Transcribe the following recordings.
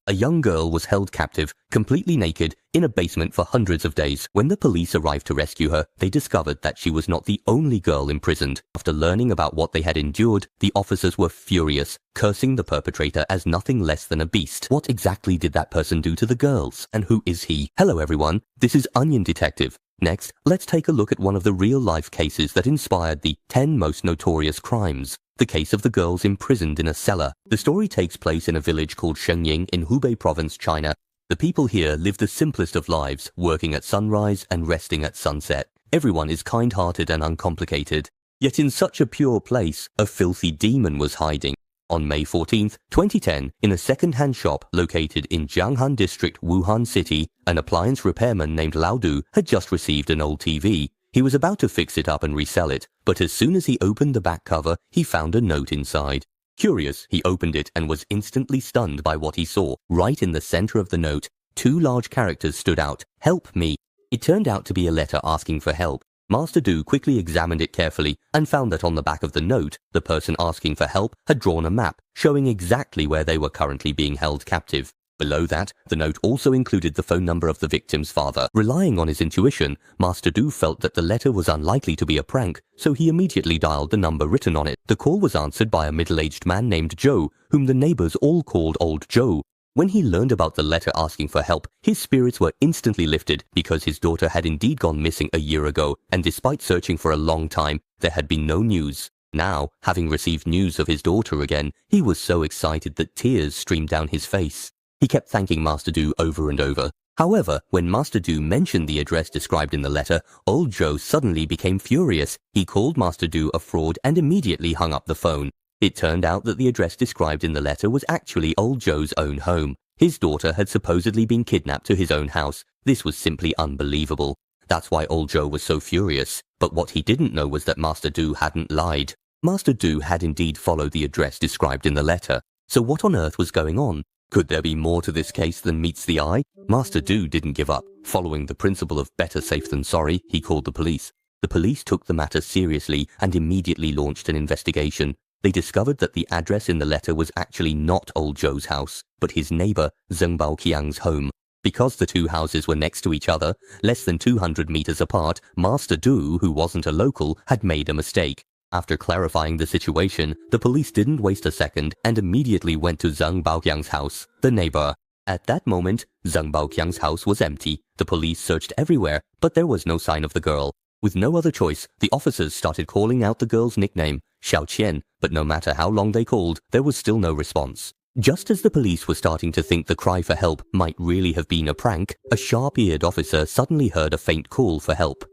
A young girl was held captive, completely naked, in a basement for hundreds of days. When the police arrived to rescue her, they discovered that she was not the only girl imprisoned. After learning about what they had endured, the officers were furious, cursing the perpetrator as nothing less than a beast. What exactly did that person do to the girls? And who is he? Hello everyone, this is Onion Detective. Next, let's take a look at one of the real-life cases that inspired the 10 most notorious crimes. The case of the girls imprisoned in a cellar. The story takes place in a village called Shenying in Hubei province, China. The people here live the simplest of lives, working at sunrise and resting at sunset. Everyone is kind-hearted and uncomplicated. Yet in such a pure place, a filthy demon was hiding. On May 14, 2010, in a second-hand shop located in Jianghan District, Wuhan City, an appliance repairman named Lao Du had just received an old TV. He was about to fix it up and resell it, but as soon as he opened the back cover, he found a note inside. Curious, he opened it and was instantly stunned by what he saw. Right in the center of the note, 2 large characters stood out, "Help me." It turned out to be a letter asking for help. Master Du quickly examined it carefully and found that on the back of the note, the person asking for help had drawn a map showing exactly where they were currently being held captive. Below that, the note also included the phone number of the victim's father. Relying on his intuition, Master Du felt that the letter was unlikely to be a prank, so he immediately dialed the number written on it. The call was answered by a middle-aged man named Joe, whom the neighbors all called Old Joe. When he learned about the letter asking for help, his spirits were instantly lifted because his daughter had indeed gone missing a year ago, and despite searching for a long time, there had been no news. Now, having received news of his daughter again, he was so excited that tears streamed down his face. He kept thanking Master Du over and over. However, when Master Du mentioned the address described in the letter, Old Joe suddenly became furious. He called Master Du a fraud and immediately hung up the phone. It turned out that the address described in the letter was actually Old Joe's own home. His daughter had supposedly been kidnapped to his own house. This was simply unbelievable. That's why Old Joe was so furious. But what he didn't know was that Master Du hadn't lied. Master Du had indeed followed the address described in the letter. So what on earth was going on? Could there be more to this case than meets the eye? Master Du didn't give up. Following the principle of better safe than sorry, he called the police. The police took the matter seriously and immediately launched an investigation. They discovered that the address in the letter was actually not Old Joe's house, but his neighbor, Zheng Baoqiang's home. Because the 2 houses were next to each other, less than 200 meters apart, Master Du, who wasn't a local, had made a mistake. After clarifying the situation, the police didn't waste a second and immediately went to Zheng Baoqiang's house, the neighbor. At that moment, Zheng Baoqiang's house was empty. The police searched everywhere, but there was no sign of the girl. With no other choice, the officers started calling out the girl's nickname, Xiao Qian, but no matter how long they called, there was still no response. Just as the police were starting to think the cry for help might really have been a prank, a sharp-eared officer suddenly heard a faint call for help.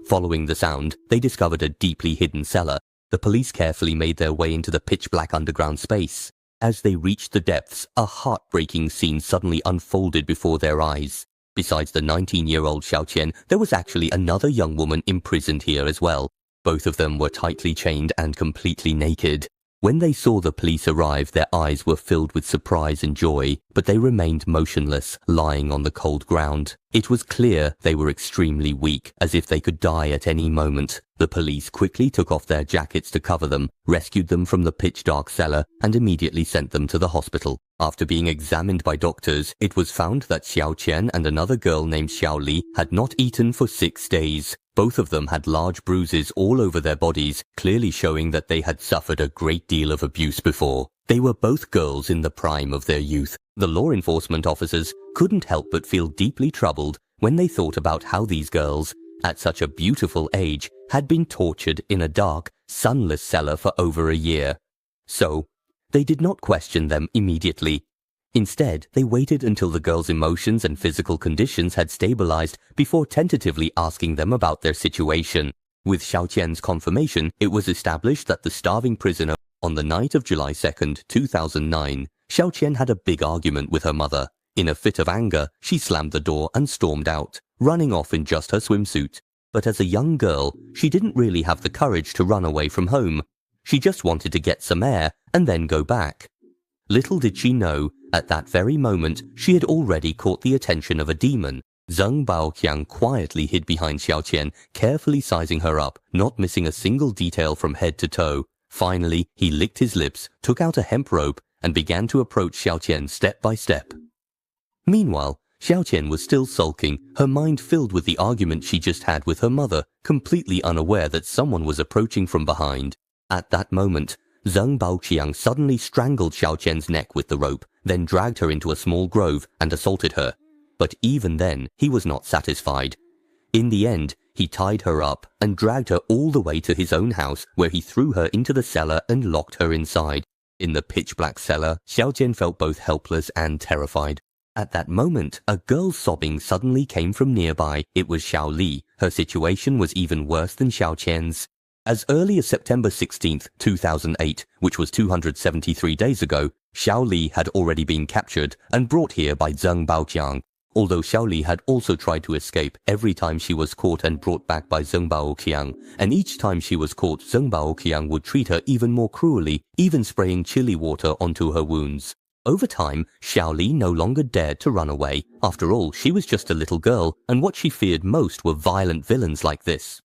Following the sound, they discovered a deeply hidden cellar. The police carefully made their way into the pitch-black underground space. As they reached the depths, a heartbreaking scene suddenly unfolded before their eyes. Besides the 19-year-old Xiao Qian, there was actually another young woman imprisoned here as well. Both of them were tightly chained and completely naked. When they saw the police arrive, their eyes were filled with surprise and joy, but they remained motionless, lying on the cold ground. It was clear they were extremely weak, as if they could die at any moment. The police quickly took off their jackets to cover them, rescued them from the pitch-dark cellar, and immediately sent them to the hospital. After being examined by doctors, it was found that Xiao Qian and another girl named Xiao Li had not eaten for 6 days. Both of them had large bruises all over their bodies, clearly showing that they had suffered a great deal of abuse before. They were both girls in the prime of their youth. The law enforcement officers couldn't help but feel deeply troubled when they thought about how these girls, at such a beautiful age, had been tortured in a dark, sunless cellar for over a year. So, they did not question them immediately. Instead, they waited until the girls' emotions and physical conditions had stabilized before tentatively asking them about their situation. With Xiao Qian's confirmation, it was established that the starving prisoner, on the night of July 2nd, 2009, Xiao Qian had a big argument with her mother. In a fit of anger, she slammed the door and stormed out, running off in just her swimsuit. But as a young girl, she didn't really have the courage to run away from home. She just wanted to get some air and then go back. Little did she know, at that very moment, she had already caught the attention of a demon. Zheng Baoqiang quietly hid behind Xiao Qian, carefully sizing her up, not missing a single detail from head to toe. Finally, he licked his lips, took out a hemp rope, and began to approach Xiao Qian step by step. Meanwhile, Xiaoqian was still sulking, her mind filled with the argument she just had with her mother, completely unaware that someone was approaching from behind. At that moment, Zheng Baoqiang suddenly strangled Xiaoqian's neck with the rope, then dragged her into a small grove and assaulted her. But even then, he was not satisfied. In the end, he tied her up and dragged her all the way to his own house, where he threw her into the cellar and locked her inside. In the pitch-black cellar, Xiaoqian felt both helpless and terrified. At that moment, a girl sobbing suddenly came from nearby. It was Xiao Li. Her situation was even worse than Xiaoqian's. As early as September 16, 2008, which was 273 days ago, Xiao Li had already been captured and brought here by Zheng Baoqiang. Although Xiao Li had also tried to escape every time she was caught and brought back by Zheng Baoqiang, and each time she was caught, Zheng Baoqiang would treat her even more cruelly, even spraying chili water onto her wounds. Over time, Xiao Li no longer dared to run away. After all, she was just a little girl, and what she feared most were violent villains like this.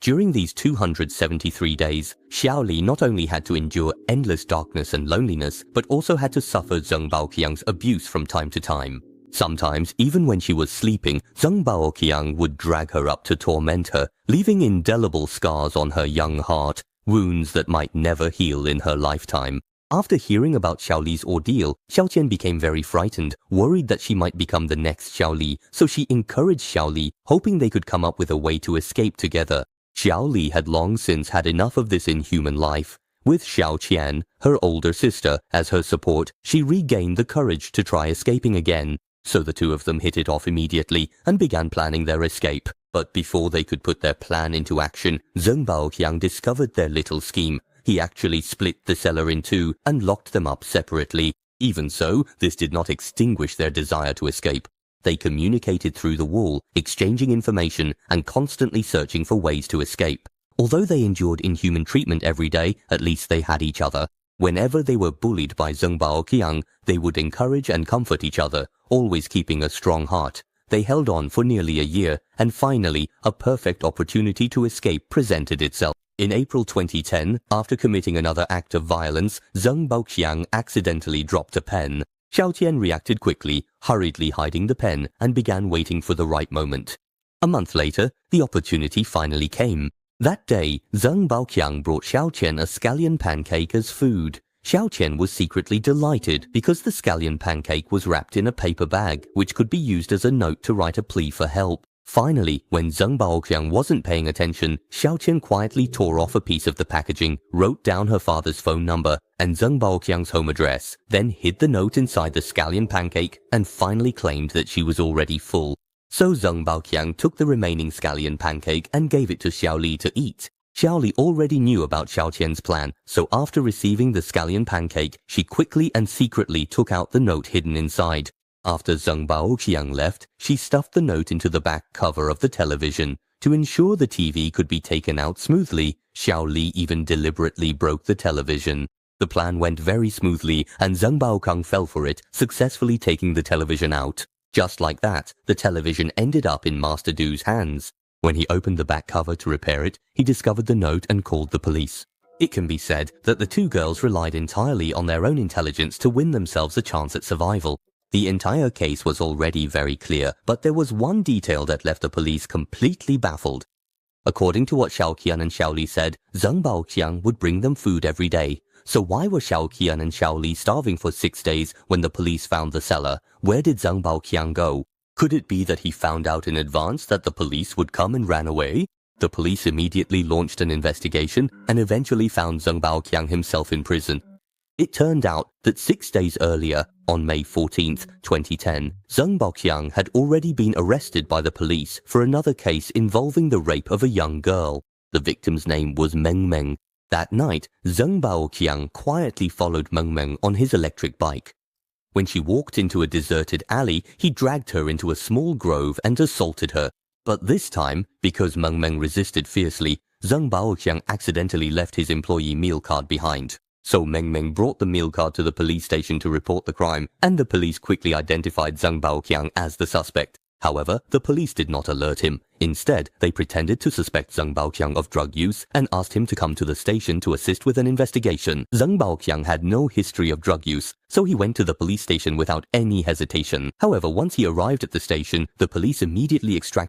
During these 273 days, Xiao Li not only had to endure endless darkness and loneliness, but also had to suffer Zheng Baoqiang's abuse from time to time. Sometimes, even when she was sleeping, Zheng Baoqiang would drag her up to torment her, leaving indelible scars on her young heart, wounds that might never heal in her lifetime. After hearing about Xiao Li's ordeal, Xiaoqian became very frightened, worried that she might become the next Xiao Li, so she encouraged Xiao Li, hoping they could come up with a way to escape together. Xiao Li had long since had enough of this inhuman life. With Xiaoqian, her older sister, as her support, she regained the courage to try escaping again. So the two of them hit it off immediately and began planning their escape. But before they could put their plan into action, Zheng Baoqiang discovered their little scheme. He actually split the cellar in two and locked them up separately. Even so, this did not extinguish their desire to escape. They communicated through the wall, exchanging information and constantly searching for ways to escape. Although they endured inhuman treatment every day, at least they had each other. Whenever they were bullied by Zheng Baoqiang, they would encourage and comfort each other, always keeping a strong heart. They held on for nearly a year, and finally, a perfect opportunity to escape presented itself. In April 2010, after committing another act of violence, Zheng Baoqiang accidentally dropped a pen. Xiaoqian reacted quickly, hurriedly hiding the pen, and began waiting for the right moment. A month later, the opportunity finally came. That day, Zheng Baoqiang brought Xiaoqian a scallion pancake as food. Xiaoqian was secretly delighted because the scallion pancake was wrapped in a paper bag, which could be used as a note to write a plea for help. Finally, when Zheng Baoqiang wasn't paying attention, Xiaoqian quietly tore off a piece of the packaging, wrote down her father's phone number and Zheng Baoqiang's home address, then hid the note inside the scallion pancake and finally claimed that she was already full. So Zheng Baoqiang took the remaining scallion pancake and gave it to Xiao Li to eat. Xiao Li already knew about Xiaoqian's plan, so after receiving the scallion pancake, she quickly and secretly took out the note hidden inside. After Zheng Baoqiang left, she stuffed the note into the back cover of the television. To ensure the TV could be taken out smoothly, Xiao Li even deliberately broke the television. The plan went very smoothly, and Zheng Baoqiang fell for it, successfully taking the television out. Just like that, the television ended up in Master Du's hands. When he opened the back cover to repair it, he discovered the note and called the police. It can be said that the two girls relied entirely on their own intelligence to win themselves a chance at survival. The entire case was already very clear, but there was one detail that left the police completely baffled. According to what Xiaoqian and Xiao Li said, Zheng Baoqiang would bring them food every day. So why were Xiaoqian and Xiao Li starving for 6 days when the police found the cellar? Where did Zheng Baoqiang go? Could it be that he found out in advance that the police would come and ran away? The police immediately launched an investigation and eventually found Zheng Baoqiang himself in prison. It turned out that 6 days earlier, on May 14, 2010, Zheng Baoqiang had already been arrested by the police for another case involving the rape of a young girl. The victim's name was Meng Meng. That night, Zheng Baoqiang quietly followed Meng Meng on his electric bike. When she walked into a deserted alley, he dragged her into a small grove and assaulted her. But this time, because Meng Meng resisted fiercely, Zheng Baoqiang accidentally left his employee meal card behind. So Meng Meng brought the meal card to the police station to report the crime, and the police quickly identified Zheng Baoqiang as the suspect. However, the police did not alert him. Instead, they pretended to suspect Zheng Baoqiang of drug use and asked him to come to the station to assist with an investigation. Zheng Baoqiang had no history of drug use, so he went to the police station without any hesitation. However, once he arrived at the station, the police immediately extracted